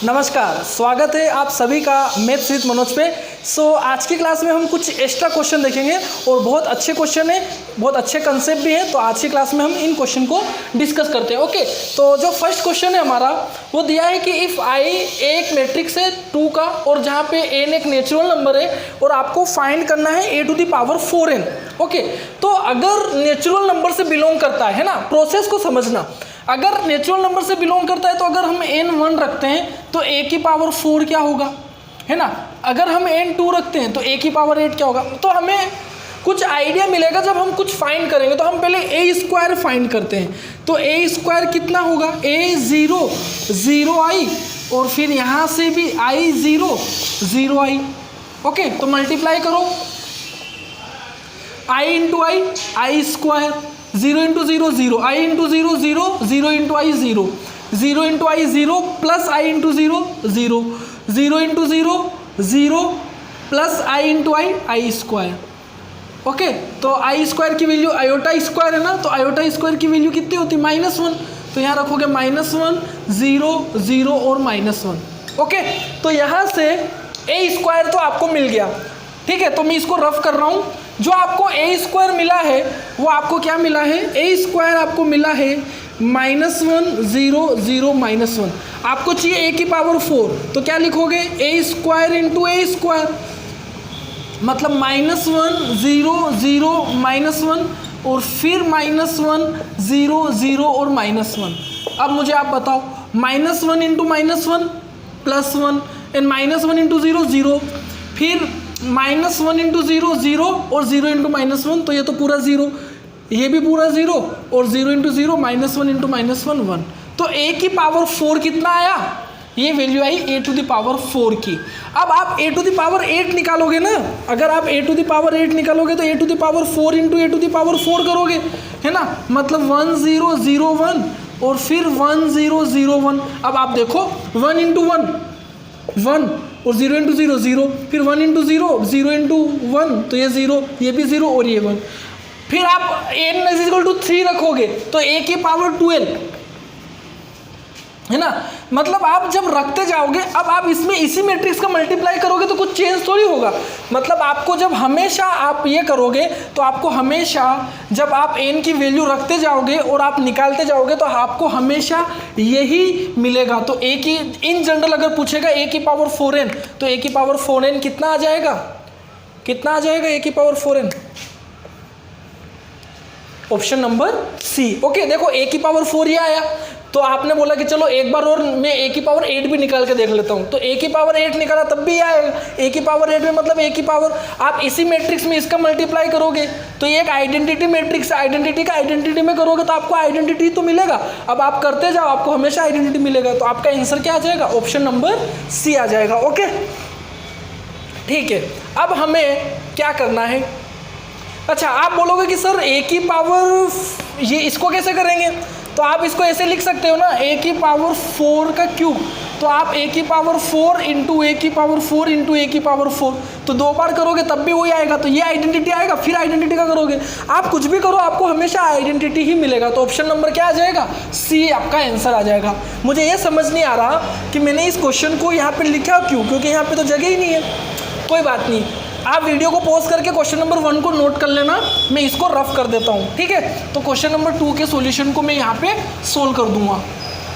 नमस्कार, स्वागत है आप सभी का मैथ्स विद मनोज पे। आज की क्लास में हम कुछ एक्स्ट्रा क्वेश्चन देखेंगे और बहुत अच्छे क्वेश्चन है, बहुत अच्छे कंसेप्ट भी है। तो आज की क्लास में हम इन क्वेश्चन को डिस्कस करते हैं। ओके, तो जो फर्स्ट क्वेश्चन है हमारा वो दिया है कि इफ़ आई एक मैट्रिक्स है 2 का और जहाँ पे n एक नेचुरल नंबर है और आपको फाइंड करना है a to the power 4n। Okay, तो अगर नेचुरल नंबर से बिलोंग करता है ना, प्रोसेस को समझना। अगर नेचुरल नंबर से बिलोंग करता है तो अगर हम n1 रखते हैं तो a की पावर 4 क्या होगा, है ना। अगर हम n2 रखते हैं तो a की पावर 8 क्या होगा। तो हमें कुछ आइडिया मिलेगा जब हम कुछ फाइंड करेंगे। तो हम पहले a स्क्वायर फाइंड करते हैं। तो a स्क्वायर कितना होगा, a 0 i और फिर यहाँ से भी i 0 i। ओके, तो मल्टीप्लाई करो i into I square, 0 into 0 0, i into 0 0, 0 into I 0, 0 into I 0 plus i into 0 0, 0 into 0 0 plus i into I square. Okay, तो आई स्क्वायर की वैल्यू आयोटा स्क्वायर है ना, तो आयोटा स्क्वायर की value कितनी होती है, -1। तो यहाँ रखोगे -1 0 0 और -1। ओके, तो यहाँ से a स्क्वायर तो आपको मिल गया। ठीक है, तो मैं इसको रफ कर रहा हूँ। जो आपको a स्क्वायर मिला है वो आपको क्या मिला है, a स्क्वायर आपको मिला है -1 0 0 -1। आपको चाहिए a की पावर 4, तो क्या लिखोगे, a square into a square, मतलब -1 0 0 -1 और फिर -1 0 0 और -1। अब मुझे आप बताओ, -1 इंटू -1 +1 एंड -1 इंटू 0 0, फिर -1 इंटू 0 0 और 0 इंटू -1, तो ये तो पूरा 0, ये भी पूरा 0 और 0 इंटू 0 -1 इंटू -1 1। तो a की पावर 4 कितना आया, ये वैल्यू आई a टू द पावर 4 की। अब आप a टू द पावर 8 निकालोगे ना, अगर आप a टू द पावर 8 निकालोगे तो a to the power 4 into a to the power 4 करोगे, है ना, मतलब 1 0 0 1 और फिर 1 0 0 1। अब आप देखो 1 इंटू 1 और 0 इंटू 0 0, फिर 1 इंटू 0 इंटू 1, तो ये 0, ये भी 0 और ये 1। फिर आप n = 3 रखोगे तो a की पावर 12, है ना। मतलब आप जब रखते जाओगे, अब आप इसमें इसी मैट्रिक्स का मल्टीप्लाई करोगे तो कुछ चेंज थोड़ी होगा। मतलब आपको जब हमेशा आप ये करोगे तो आपको हमेशा जब आप n की वैल्यू रखते जाओगे और आप निकालते जाओगे तो आपको हमेशा यही मिलेगा। तो a की इन जनरल अगर पूछेगा a की पावर 4n, तो a की पावर 4n कितना आ जाएगा, कितना आ जाएगा a की power 4n, option number C. Okay, देखो a की पावर 4 ये आया, तो आपने बोला कि चलो एक बार और मैं a की पावर 8 भी निकाल के देख लेता हूँ। तो a की पावर 8 निकाला तब भी आएगा, a की पावर 8 में मतलब a की पावर, आप इसी मैट्रिक्स में इसका मल्टीप्लाई करोगे तो ये एक आइडेंटिटी मैट्रिक्स, आइडेंटिटी का आइडेंटिटी में करोगे तो आपको आइडेंटिटी तो मिलेगा। अब आप करते जाओ, आपको हमेशा आइडेंटिटी मिलेगा। तो आपका आंसर क्या आ जाएगा, ऑप्शन नंबर सी आ जाएगा। ओके, ठीक है, अब हमें क्या करना है। अच्छा, आप बोलोगे कि सर a की पावर, ये इसको कैसे करेंगे, तो आप इसको ऐसे लिख सकते हो ना, a की पावर 4 का क्यूब। तो आप a की पावर 4 इंटू a की पावर 4 इंटू a की पावर 4, तो 2 बार करोगे तब भी वही आएगा। तो ये आइडेंटिटी आएगा, फिर आइडेंटिटी का करोगे, आप कुछ भी करो आपको हमेशा आइडेंटिटी ही मिलेगा। तो ऑप्शन नंबर क्या आ जाएगा, सी आपका आंसर आ जाएगा। मुझे ये समझ नहीं आ रहा कि मैंने इस क्वेश्चन को यहाँ पर लिखा क्यों, क्योंकि यहाँ पर तो जगह ही नहीं है। कोई बात नहीं, आप वीडियो को पॉज करके क्वेश्चन नंबर 1 को नोट कर लेना, मैं इसको रफ कर देता हूँ। ठीक है, तो क्वेश्चन नंबर 2 के सॉल्यूशन को मैं यहाँ पे सोल्व कर दूंगा।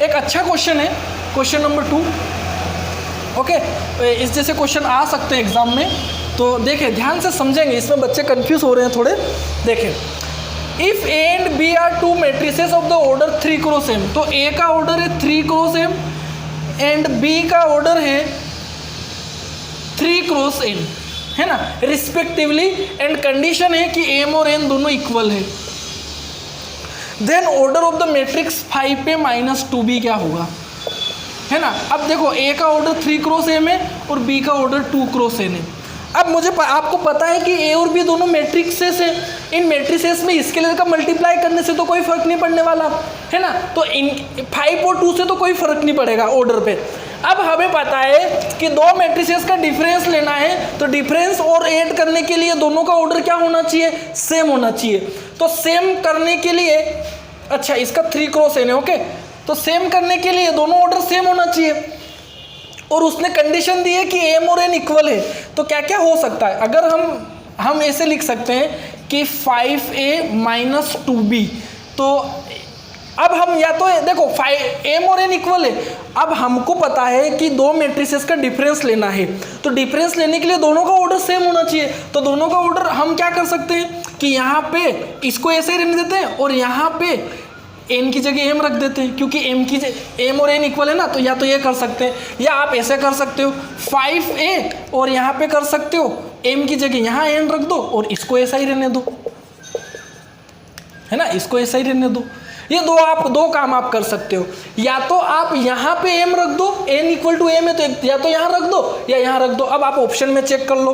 एक अच्छा क्वेश्चन है क्वेश्चन नंबर 2। ओके, इस जैसे क्वेश्चन आ सकते हैं एग्जाम में, तो देखें ध्यान से समझेंगे, इसमें बच्चे कंफ्यूज हो रहे हैं थोड़े। देखें, if a and b are 2 matrices of the order 3 cross m, तो a का ऑर्डर है 3 क्रॉस m एंड b का ऑर्डर है 3 क्रॉस n, है ना, रिस्पेक्टिवली, एंड कंडीशन है कि m और n दोनों इक्वल है। Then order of the matrix 5 पे -2b क्या होगा, है ना। अब देखो a का ऑर्डर 3 क्रॉस m है और b का ऑर्डर 2 क्रॉस n है। अब आपको पता है कि a और b दोनों मैट्रिक्सेस है। इन मैट्रिसेस में स्केलर का मल्टीप्लाई करने से तो कोई फर्क नहीं पड़ने वाला, है ना। तो इन 5 और 2 से तो कोई फर्क नहीं पड़ेगा ऑर्डर पे। अब हमें पता है कि दो मैट्रिसेस का डिफरेंस लेना है, तो डिफरेंस और ऐड करने के लिए दोनों का ऑर्डर क्या होना चाहिए, सेम होना चाहिए। तो सेम करने के लिए, अच्छा इसका 3 क्रॉस n है, ओके, तो सेम करने के लिए दोनों ऑर्डर सेम होना चाहिए। और उसने कंडीशन दी है कि m और n इक्वल है, तो क्या क्या हो सकता है? अगर हम ऐसे लिख सकते हैं कि 5a माइनस 2b, तो अब हम या तो देखो m और n इक्वल है, अब हमको पता है कि दो मैट्रिसेस का डिफरेंस लेना है, तो डिफरेंस लेने के लिए दोनों का ऑर्डर सेम होना चाहिए। तो दोनों का ऑर्डर हम क्या कर सकते हैं कि यहाँ पे इसको ऐसे ही रहने देते हैं और यहाँ पे n की जगह m रख देते हैं, क्योंकि m और n इक्वल है ना, तो या तो ये कर सकते हैं या आप ऐसे कर सकते हो 5a और यहाँ पे कर सकते हो m की जगह यहाँ n रख दो और इसको ऐसा ही रहने दो, है ना, इसको ऐसा ही रहने दो। ये दो काम आप कर सकते हो, या तो आप यहाँ पे m रख दो, n इक्वल टू m है तो या तो यहाँ रख दो या यहाँ रख दो। अब आप ऑप्शन में चेक कर लो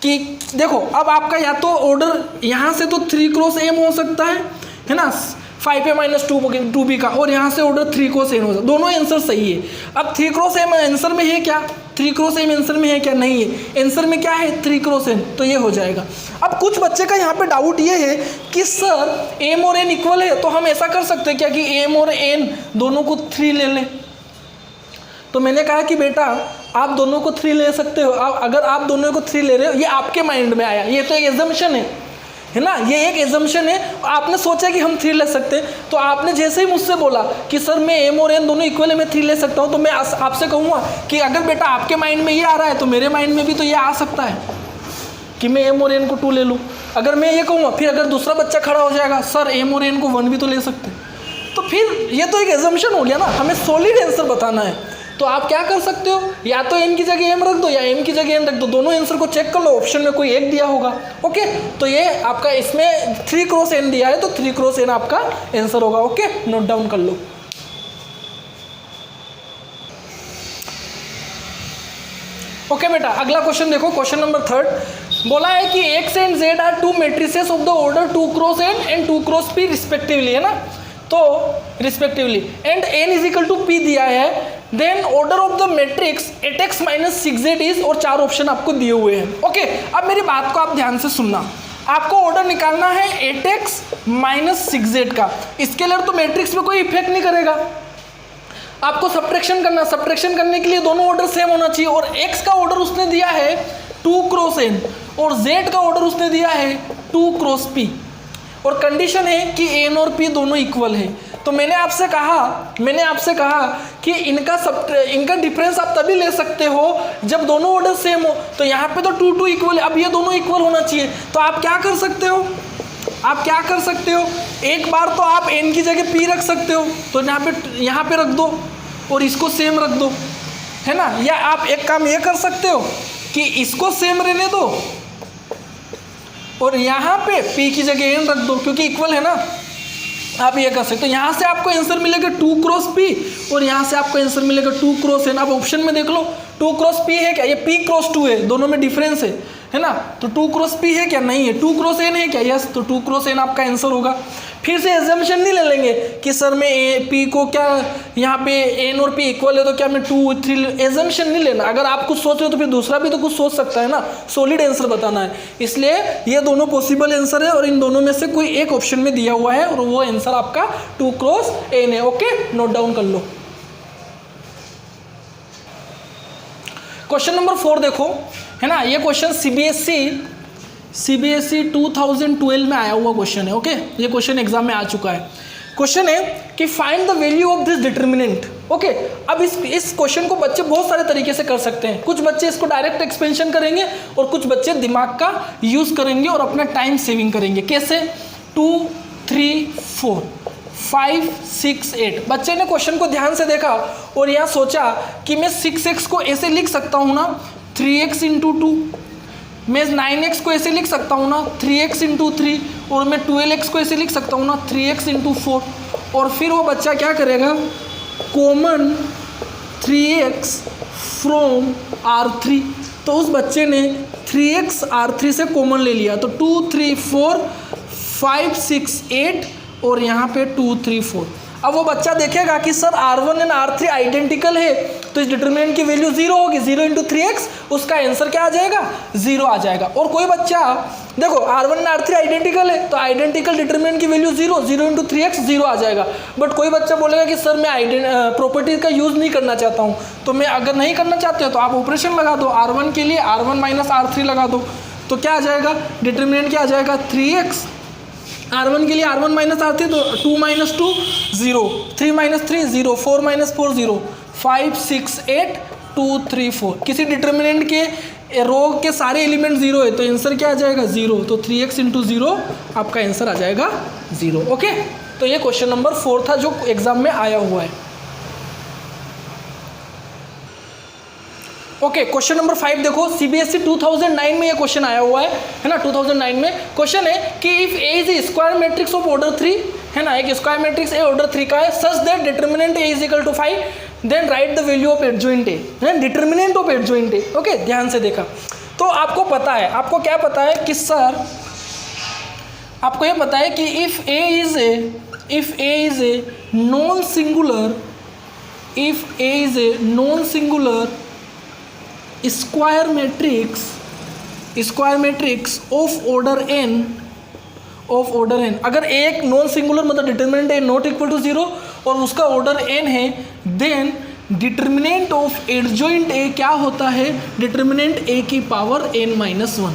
कि देखो अब आपका या तो ऑर्डर यहाँ से तो 3 क्रॉस m हो सकता है ना, 5a माइनस 2b का, और यहाँ से ऑर्डर 3 क्रॉस n हो सकता है, दोनों आंसर सही है। अब 3 क्रॉस m आंसर में है क्या? 3 क्रॉस m आंसर में है क्या? नहीं है, आंसर में क्या है? 3 क्रॉस n, तो ये हो जाएगा। अब कुछ बच्चे का यहाँ पे डाउट ये है कि सर m और n इक्वल है, तो हम ऐसा कर सकते हैं क्या कि m और n दोनों को 3 ले लें? तो मैंने कहा कि बेटा आप दोनों को 3 ले सकते हो। अगर आप दोनों को 3 ले रहे हो, ये आपके माइंड में आया, ये तो एक एजम्पशन है ना, ये एक एजम्पशन है, आपने सोचा कि हम 3 ले सकते हैं, तो आपने जैसे ही मुझसे बोला कि सर मैं m और n दोनों इक्वल है, मैं 3 ले सकता हूँ, तो मैं आपसे कहूँगा कि अगर बेटा आपके माइंड में ये आ रहा है तो मेरे माइंड में भी तो ये आ सकता है कि मैं m और n को 2 ले लूँ। अगर मैं ये कहूँगा, फिर अगर दूसरा बच्चा खड़ा हो जाएगा सर m और n को 1 भी तो ले सकते हैं, तो फिर ये तो एक एजम्पशन हो गया ना, हमें सॉलिड आंसर बताना है। तो आप क्या कर सकते हो, या तो n की जगह m रख दो या m की जगह n रख दो, दोनों आंसर को चेक कर लो, ऑप्शन में कोई एक दिया होगा। ओके, तो ये आपका इसमें 3 क्रॉस n दिया है, तो 3 क्रॉस n आपका आंसर होगा। ओके, नोट डाउन कर लो। ओके बेटा, अगला क्वेश्चन देखो, क्वेश्चन नंबर 3 बोला है कि x and z are 2 matrices of the order 2 cross n and 2 cross p respectively, है ना, तो respectively and n is equal to p दिया है, then order of the matrix 8x minus 6z is, और 4 option आपको दिए हुए हैं। ओके, अब मेरी बात को आप ध्यान से सुनना, आपको ऑर्डर निकालना है 8x माइनस 6z का, इसके लिए तो मैट्रिक्स में कोई इफेक्ट नहीं करेगा, आपको सब्ट्रैक्शन करना, सब्ट्रैक्शन करने के लिए दोनों ऑर्डर सेम होना चाहिए, और x का ऑर्डर उसने दिया है 2 क्रॉस n और z का ऑर्डर उसने दिया है 2 क्रॉस p, और कंडीशन है कि n और p दोनों इक्वल है। तो मैंने आपसे कहा कि इनका डिफरेंस आप तभी ले सकते हो जब दोनों ऑर्डर सेम हो, तो यहाँ पे तो 2 2 इक्वल है, अब ये दोनों इक्वल होना चाहिए। तो आप क्या कर सकते हो, एक बार तो आप n की जगह p रख सकते हो, तो यहाँ पे रख दो और इसको सेम रख दो, है ना, या आप एक काम ये कर सकते हो कि इसको सेम रहने दो और यहाँ पे p की जगह n रख दो, क्योंकि इक्वल है ना, आप ये कर सकते हो। यहाँ से आपको आंसर मिलेगा 2 क्रॉस p और यहाँ से आपको आंसर मिलेगा 2 क्रॉस n। अब ऑप्शन में देख लो 2 क्रॉस p है क्या? ये p क्रॉस 2 है, दोनों में डिफरेंस है ना, तो 2 क्रॉस p है क्या? नहीं है। 2 क्रॉस n है क्या? यस, तो 2 क्रॉस n आपका आंसर होगा। फिर से एजम्पशन नहीं ले लेंगे कि सर मैं p को क्या यहाँ पे n और p इक्वल है तो क्या मैं 2 3, एजम्पशन नहीं लेना। अगर आप कुछ सोच रहे हो तो फिर दूसरा भी तो कुछ सोच सकता है ना, सॉलिड आंसर बताना है, इसलिए ये दोनों पॉसिबल आंसर है और इन दोनों में से कोई एक ऑप्शन में दिया हुआ है और वो आंसर आपका 2 क्रॉस n है। ओके, नोट डाउन कर लो। क्वेश्चन नंबर 4 देखो, है ना, ये क्वेश्चन सीबीएसई 2012 में आया हुआ क्वेश्चन है। ओके, ये क्वेश्चन एग्जाम में आ चुका है। क्वेश्चन है कि find the value of this determinant. Okay, अब इस क्वेश्चन को बच्चे बहुत सारे तरीके से कर सकते हैं। कुछ बच्चे इसको डायरेक्ट एक्सपेंशन करेंगे और कुछ बच्चे दिमाग का यूज करेंगे और अपना टाइम सेविंग करेंगे। कैसे? 2 3 4 5 6 8। बच्चे ने क्वेश्चन को ध्यान से देखा और यहाँ सोचा कि मैं 6x को ऐसे लिख सकता हूँ ना, 3x इंटू 2, मैं 9x को ऐसे लिख सकता हूँ ना, 3x इंटू 3, और मैं 12x को ऐसे लिख सकता हूँ ना, 3x इंटू 4। और फिर वो बच्चा क्या करेगा, कॉमन 3x फ्रॉम R3, तो उस बच्चे ने 3x R3 से कॉमन ले लिया, तो 2 3 4 5 6 8 और यहाँ पे 2 3 4। अब वो बच्चा देखेगा कि sir R1 and R3 identical है, तो इस डिटर्मिनेंट की वैल्यू 0 होगी, 0 × 3x, उसका आंसर क्या आ जाएगा, 0 आ जाएगा। और कोई बच्चा देखो R1 एंड R3 आइडेंटिकल है, तो आइडेंटिकल डिटर्मिनेंट की वैल्यू 0, 0 × 3x 0 आ जाएगा। बट कोई बच्चा बोलेगा कि सर मैं प्रॉपर्टी का यूज़ नहीं करना चाहता हूँ, तो मैं अगर नहीं करना चाहते हो तो आप ऑपरेशन लगा दो, R1 के लिए R1 - R3 लगा दो, तो क्या आ जाएगा, डिटर्मिनेंट क्या आ जाएगा 3x, R1 के लिए R1 - R3 तो 2 - 2 0, 3 - 3 0, 4 - 4 0, 5 6 8 2 3 4। किसी डिटर्मिनेंट के रो के सारे एलिमेंट 0 है तो आंसर क्या आ जाएगा 0, तो 3x × 0 आपका आंसर आ जाएगा 0। ओके, तो ये क्वेश्चन नंबर 4 था जो एग्जाम में आया हुआ है। ओके, क्वेश्चन नंबर 5 देखो, CBSE 2009 में ये क्वेश्चन आया हुआ है ना। 2009 में क्वेश्चन है कि if A is A square matrix of order 3, है ना, एक स्क्वायर मैट्रिक्स A ऑर्डर 3 का है, such that determinant A = 5, then write the value of adjoint A, है determinant of adjoint A। Okay, ध्यान से देखा तो आपको पता है, आपको क्या पता है कि सर आपको ये पता है कि if A is a non singular, if A is a non singular square matrix of order n, अगर एक नॉन सिंगुलर मतलब determinant A not equal to 0 और उसका ऑर्डर n है, then determinant of adjoint A क्या होता है, determinant A की पावर n-1।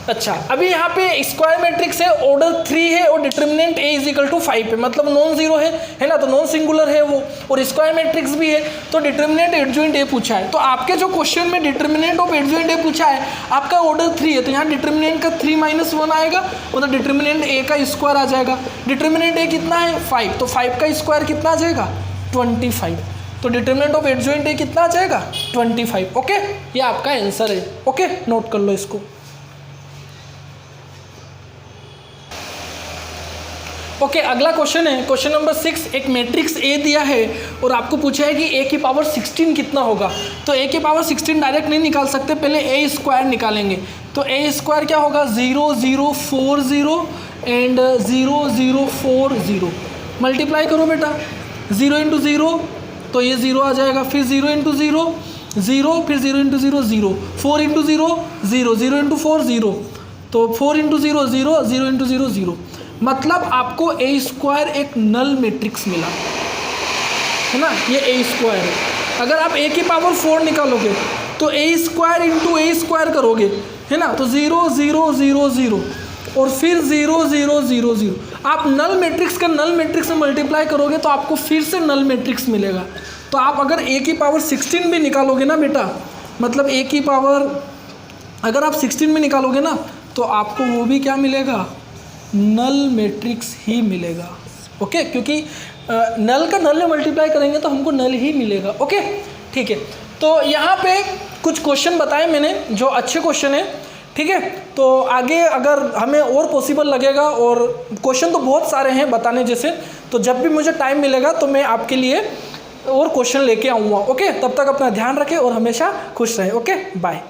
अच्छा, अभी यहाँ पे स्क्वायर मैट्रिक्स है, ऑर्डर 3 है और डिटर्मिनेंट A = 5 है, मतलब नॉन जीरो है ना, तो नॉन सिंगुलर है वो, और स्क्वायर मैट्रिक्स भी है, तो डिटर्मिनेंट एडजॉइंट A पूछा है। तो आपके जो क्वेश्चन में डिटर्मिनेंट ऑफ एडजॉइंट A पूछा है, आपका ऑर्डर 3 है, तो यहाँ डिटर्मिनेंट का 3 - 1 आएगा, मतलब डिटर्मिनेंट A का स्क्वायर आ जाएगा। डिटर्मिनेंट A कितना है 5, तो 5 का स्क्वायर कितना आ जाएगा 25, तो डिटर्मिनेंट ऑफ एडजॉइंट A कितना आ जाएगा 25। ओके, ये आपका आंसर है। ओके, नोट कर लो इसको। ओके, अगला क्वेश्चन है क्वेश्चन नंबर 6। एक मैट्रिक्स A दिया है और आपको पूछा है कि A की पावर 16 कितना होगा। तो A की पावर 16 डायरेक्ट नहीं निकाल सकते, पहले A स्क्वायर निकालेंगे। तो A स्क्वायर क्या होगा 0 0 4 0 एंड 0 0 4 0। मल्टीप्लाई करो बेटा, 0 × 0 तो ये 0 आ जाएगा, फिर 0 × 0 0, फिर 0 × 0 0, 4 × 0 0, 0 × 4 0, तो 4 × 0 0, 0 × 0 0, मतलब आपको A स्क्वायर एक नल मैट्रिक्स मिला, है ना, ये A स्क्वायर है। अगर आप A की पावर 4 निकालोगे तो A स्क्वायर × A स्क्वायर करोगे, है ना, तो 0 0 0 0 और फिर 0 0 0 0। आप नल मैट्रिक्स का नल मैट्रिक्स में मल्टीप्लाई करोगे तो आपको फिर से नल मैट्रिक्स मिलेगा। तो आप अगर A की पावर 16 भी निकालोगे ना बेटा, मतलब A की पावर अगर आप 16 में निकालोगे ना, तो आपको वो भी क्या मिलेगा, नल मैट्रिक्स ही मिलेगा। ओके, क्योंकि नल का नल में मल्टीप्लाई करेंगे तो हमको नल ही मिलेगा। ओके, ठीक है। तो यहाँ पे कुछ क्वेश्चन बताए मैंने जो अच्छे क्वेश्चन है, ठीक है। तो आगे अगर हमें और पॉसिबल लगेगा, और क्वेश्चन तो बहुत सारे हैं बताने जैसे, तो जब भी मुझे टाइम मिलेगा तो मैं आपके लिए और क्वेश्चन लेके आऊँगा। ओके, तब तक अपना ध्यान रखें और हमेशा खुश रहें। Okay, bye.